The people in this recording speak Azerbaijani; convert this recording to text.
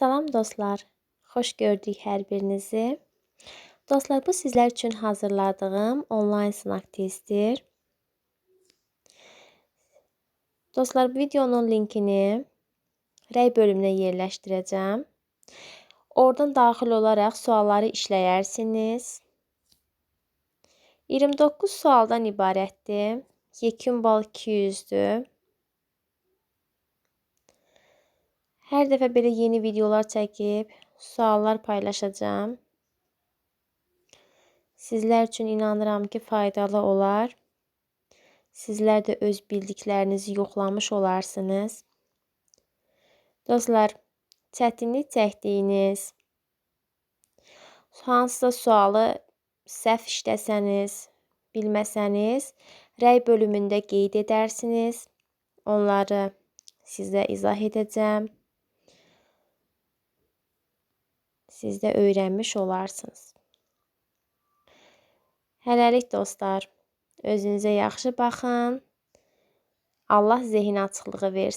Salam dostlar, xoş gördük hər birinizi. Dostlar, bu sizlər üçün hazırladığım onlayn sınaq testdir. Dostlar, videonun linkini rəy bölümünə yerləşdirəcəm. Oradan daxil olaraq sualları işləyərsiniz. 29 sualdan ibarətdir. Yekun bal 200-dür. Hər dəfə belə yeni videolar çəkib, suallar paylaşacağım. Sizlər üçün inanıram ki, faydalı olar. Sizlər də öz bildiklərinizi yoxlamış olarsınız. Dostlar, çətinlik çəkdiyiniz, hansısa sualı səhv işləsəniz, bilməsəniz, rəy bölümündə qeyd edərsiniz. Onları sizə izah edəcəm. Siz də öyrənmiş olarsınız. Hələlik dostlar, özünüzə yaxşı baxın. Allah zehin açıqlığı versin.